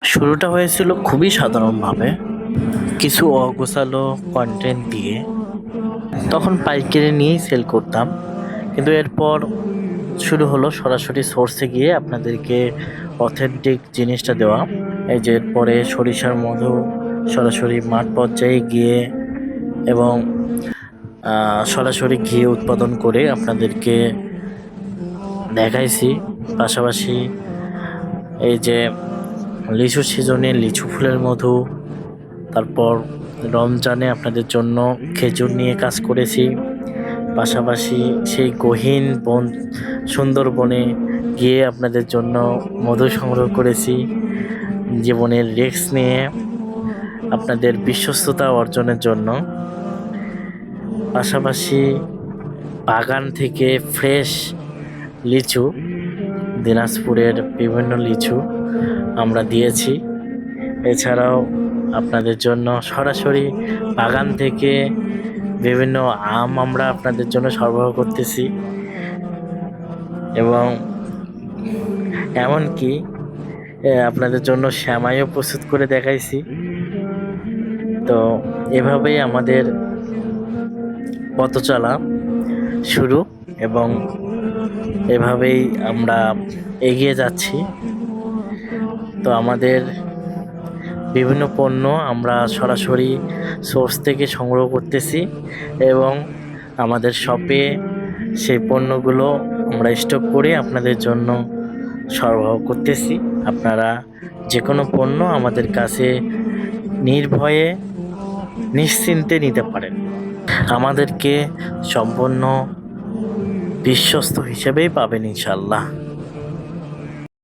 শুরুটা হয়েছিল খুবই সাধারণভাবে, কিছু অগোছালো কন্টেন্ট দিয়ে। তখন পাইকারি নিয়েই সেল করতাম, কিন্তু এরপর শুরু হলো সরাসরি সোর্সে গিয়ে আপনাদেরকে অথেন্টিক জিনিসটা দেওয়া। এই যে এরপরে সরিষার মধু সরাসরি মাঠ পর্যায়ে গিয়ে এবং সরাসরি ঘি উৎপাদন করে আপনাদেরকে দেখাইছি। পাশাপাশি এই যে লিচু সিজনে লিচু ফুলের মধু, তারপর রমজানে আপনাদের জন্য খেজুর নিয়ে কাজ করেছি। পাশাপাশি সেই গহীন বন সুন্দরবনে গিয়ে আপনাদের জন্য মধু সংগ্রহ করেছি। জীবনের রিস্ক নিয়ে আপনাদের বিশ্বস্ততা অর্জনের জন্য। পাশাপাশি বাগান থেকে ফ্রেশ লিচু, দিনাজপুরের বিভিন্ন লিচু আমরা দিয়েছি। এছাড়াও আপনাদের জন্য সরাসরি বাগান থেকে বিভিন্ন আম আমরা আপনাদের জন্য সরবরাহ করতেছি, এবং এমনকি আপনাদের জন্য শ্যামাইও প্রস্তুত করে দেখাইছি। তো এভাবেই আমাদের পথ চলা শুরু, এবং এভাবেই আমরা এগিয়ে যাচ্ছি। তো আমাদের বিভিন্ন পণ্য আমরা সরাসরি সোর্স থেকে সংগ্রহ করতেছি, এবং আমাদের শপে সেই পণ্যগুলো আমরা স্টক করে আপনাদের জন্য সরবরাহ করতেছি। আপনারা যে কোনো পণ্য আমাদের কাছে নির্ভয়ে নিশ্চিন্তে নিতে পারেন। আমাদেরকে সম্পূর্ণ বিশ্বস্ত হিসেবেই পাবেন ইনশাল্লাহ।